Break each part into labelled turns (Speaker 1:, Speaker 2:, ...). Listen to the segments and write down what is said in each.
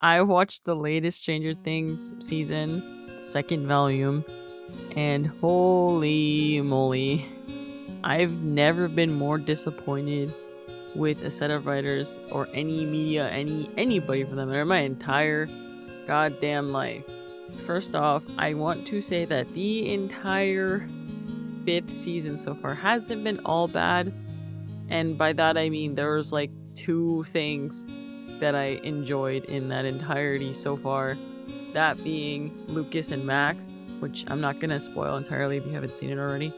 Speaker 1: I watched the latest Stranger Things season, the second volume, and holy moly, I've never been more disappointed with a set of writers or any media, anybody for them in my entire goddamn life. First off, I want to say that the entire fifth season so far hasn't been all bad, and by that I mean there was like two things that I enjoyed in that entirety so far. That being Lucas and Max, which I'm not gonna spoil entirely if you haven't seen it already,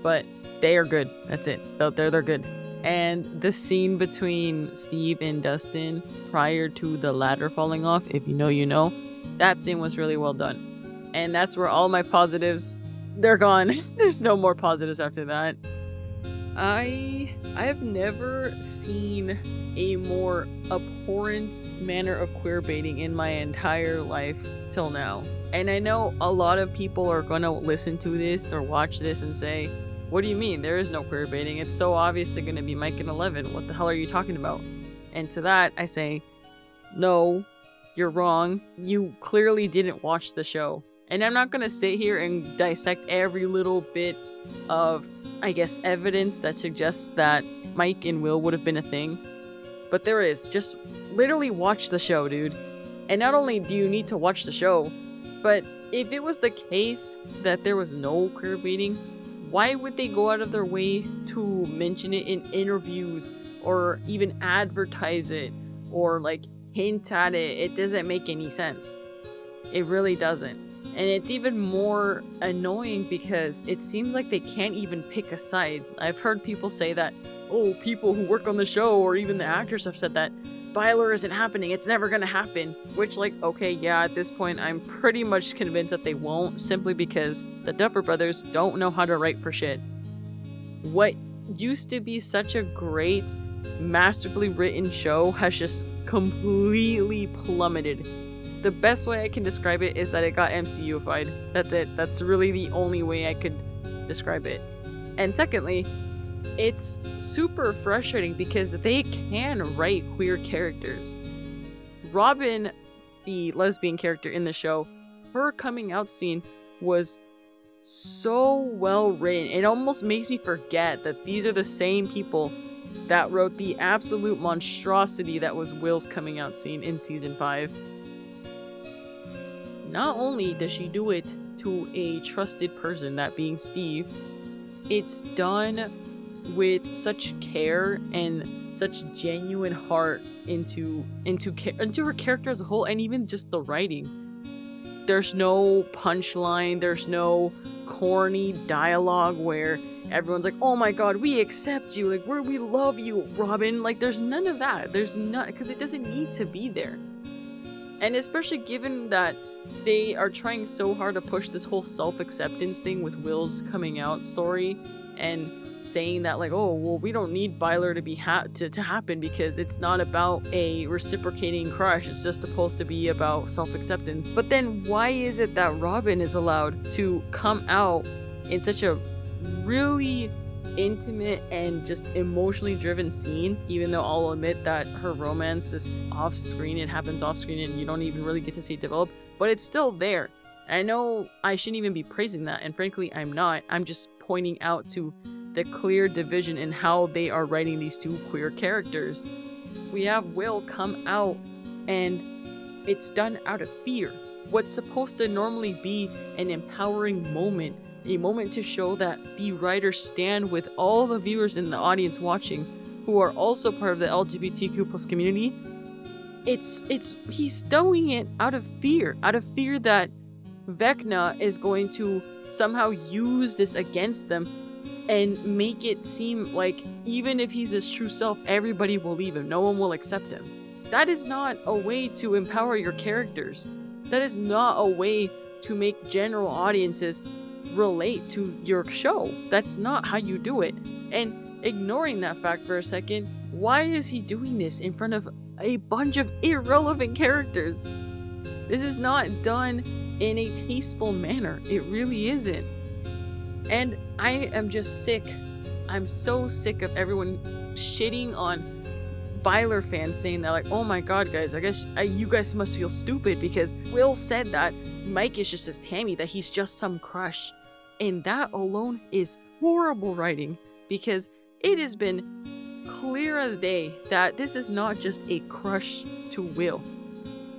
Speaker 1: but they are good. That's it. They're good. And the scene between Steve and Dustin prior to the ladder falling off, if you know, you know, that scene was really well done. And that's where all my positives, they're gone. There's no more positives after that. I have never seen a more abhorrent manner of queer baiting in my entire life till now. And I know a lot of people are gonna listen to this or watch this and say, what do you mean? There is no queer baiting. It's so obviously gonna be Mike and Eleven. What the hell are you talking about? And to that, I say, no, you're wrong. You clearly didn't watch the show. And I'm not gonna sit here and dissect every little bit of, I guess, evidence that suggests that Mike and Will would have been a thing. But there is. Just literally watch the show, dude. And not only do you need to watch the show, but if it was the case that there was no queer baiting, why would they go out of their way to mention it in interviews or even advertise it or like hint at it? It doesn't make any sense. It really doesn't. And it's even more annoying because it seems like they can't even pick a side. I've heard people say that, oh, people who work on the show or even the actors have said that Byler isn't happening, it's never gonna happen. Which, like, okay, yeah, at this point I'm pretty much convinced that they won't, simply because the Duffer Brothers don't know how to write for shit. What used to be such a great, masterfully written show has just completely plummeted. The best way I can describe it is that it got MCU-fied. That's it. That's really the only way I could describe it. And secondly, it's super frustrating because they can write queer characters. Robin, the lesbian character in the show, her coming out scene was so well written. It almost makes me forget that these are the same people that wrote the absolute monstrosity that was Will's coming out scene in season 5. Not only does she do it to a trusted person, that being Steve, it's done with such care and such genuine heart into her character as a whole, and even just the writing. There's no punchline, there's no corny dialogue where everyone's like, oh my god, we accept you, like, we love you, Robin. Like, there's none of that. There's none, because it doesn't need to be there. And especially given that they are trying so hard to push this whole self-acceptance thing with Will's coming out story and saying that, like, oh, well, we don't need Byler to be to happen because it's not about a reciprocating crush. It's just supposed to be about self-acceptance. But then why is it that Robin is allowed to come out in such a really intimate and just emotionally driven scene, even though I'll admit that her romance is off screen, it happens off screen and you don't even really get to see it develop, but it's still there. And I know I shouldn't even be praising that, and frankly I'm not. I'm just pointing out to the clear division in how they are writing these two queer characters. We have Will come out and it's done out of fear. What's supposed to normally be an empowering moment, a moment to show that the writers stand with all the viewers in the audience watching who are also part of the LGBTQ plus community. He's doing it out of fear that Vecna is going to somehow use this against them and make it seem like even if he's his true self, everybody will leave him, no one will accept him. That is not a way to empower your characters. That is not a way to make general audiences relate to your show. That's not how you do it. And ignoring that fact for a second, why is he doing this in front of a bunch of irrelevant characters? This is not done in a tasteful manner. It really isn't. And I am just sick. I'm so sick of everyone shitting on Byler fans saying that, like, oh my god, guys, I guess you guys must feel stupid because Will said that Mike is just his Tammy, that he's just some crush. And that alone is horrible writing, because it has been clear as day that this is not just a crush to Will.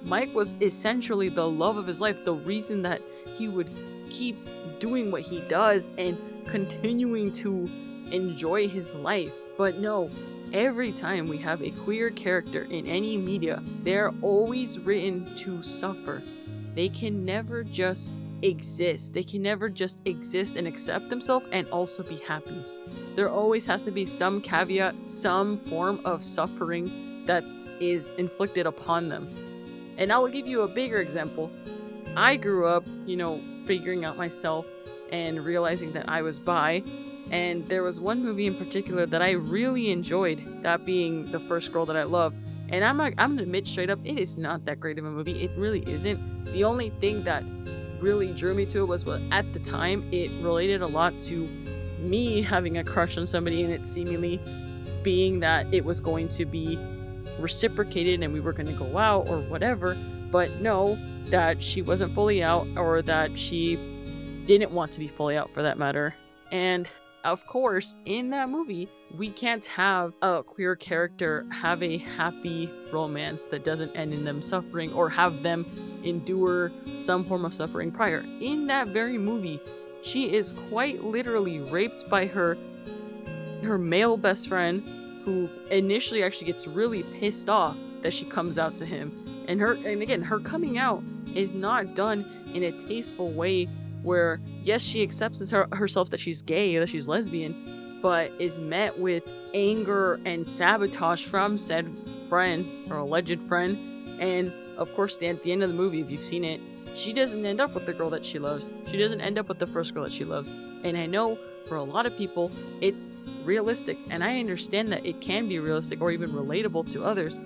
Speaker 1: Mike was essentially the love of his life, the reason that he would keep doing what he does and continuing to enjoy his life. But no, every time we have a queer character in any media, they're always written to suffer. They can never just exist. They can never just exist and accept themselves and also be happy. There always has to be some caveat, some form of suffering that is inflicted upon them. And I'll give you a bigger example. I grew up, figuring out myself and realizing that I was bi. And there was one movie in particular that I really enjoyed, that being The First Girl That I Love. And I'm gonna admit straight up, it is not that great of a movie. It really isn't. The only thing that really drew me to it was, well, at the time, it related a lot to me having a crush on somebody, and it seemingly being that it was going to be reciprocated and we were going to go out or whatever. But no, that she wasn't fully out, or that she didn't want to be fully out, for that matter. And of course, in that movie, we can't have a queer character have a happy romance that doesn't end in them suffering, or have them endure some form of suffering prior. In that very movie, she is quite literally raped by her male best friend, who initially actually gets really pissed off that she comes out to him. And again, her coming out is not done in a tasteful way where, yes, she accepts herself that she's gay, that she's lesbian, but is met with anger and sabotage from said friend, or alleged friend. And of course, at the end of the movie, if you've seen it, she doesn't end up with the girl that she loves. She doesn't end up with the first girl that she loves. And I know for a lot of people, it's realistic, and I understand that it can be realistic or even relatable to others.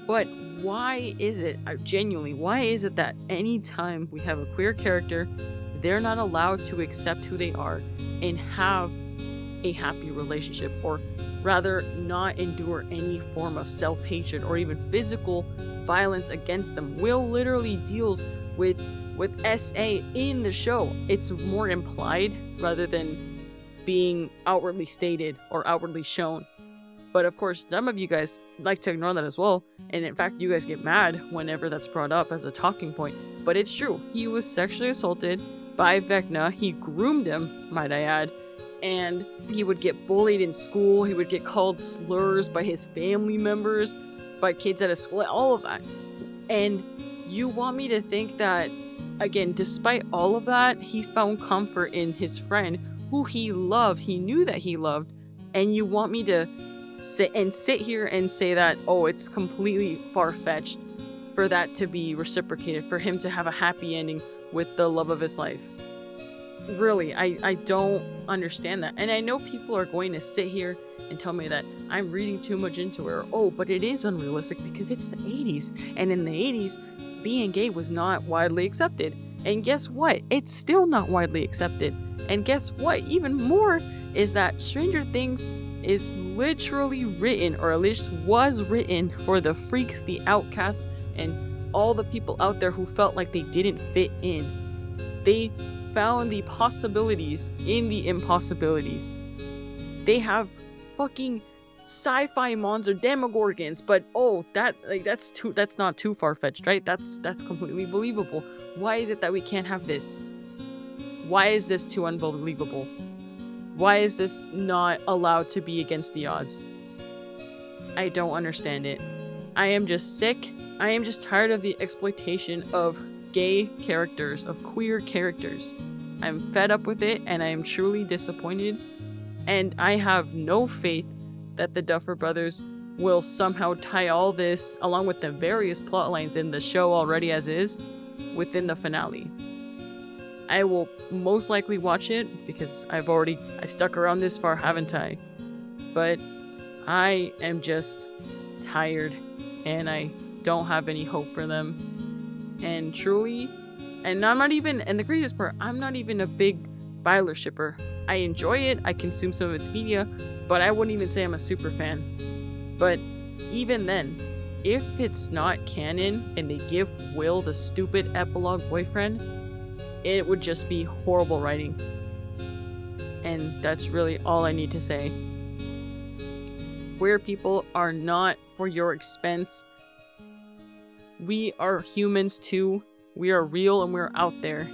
Speaker 1: But why is it, genuinely, why is it that anytime we have a queer character, they're not allowed to accept who they are and have a happy relationship, or rather not endure any form of self-hatred or even physical violence against them? Will literally deals with SA in the show. It's more implied rather than being outwardly stated or outwardly shown. But of course, some of you guys like to ignore that as well. And in fact, you guys get mad whenever that's brought up as a talking point. But it's true. He was sexually assaulted by Vecna. He groomed him, might I add. And he would get bullied in school. He would get called slurs by his family members, by kids at his school, all of that. And you want me to think that, again, despite all of that, he found comfort in his friend who he loved. He knew that he loved. And you want me to sit here and say that, oh, it's completely far-fetched for that to be reciprocated, for him to have a happy ending with the love of his life. Really, I don't understand that. And I know people are going to sit here and tell me that I'm reading too much into it, or, oh, but it is unrealistic because it's the 80s. And in the 80s, being gay was not widely accepted. And guess what? It's still not widely accepted. And guess what? Even more is that Stranger Things is literally written, or at least was written, for the freaks, the outcasts, and all the people out there who felt like they didn't fit in. They found the possibilities in the impossibilities. They have fucking sci-fi monster demogorgons, but that's not too far-fetched, right? That's completely believable. Why is it that we can't have this? Why is this too unbelievable? Why is this not allowed to be against the odds? I don't understand it. I am just sick. I am just tired of the exploitation of gay characters, of queer characters. I'm fed up with it, and I am truly disappointed. And I have no faith that the Duffer Brothers will somehow tie all this, along with the various plot lines in the show already as is, within the finale. I will most likely watch it because I stuck around this far, haven't I? But I am just tired, and I don't have any hope for them. And truly, and I'm not even, and the greatest part, I'm not even a big Byler shipper. I enjoy it, I consume some of its media, but I wouldn't even say I'm a super fan. But even then, if it's not canon and they give Will the stupid epilogue boyfriend, it would just be horrible writing. And that's really all I need to say. Queer people are not for your expense. We are humans too. We are real and we're out there.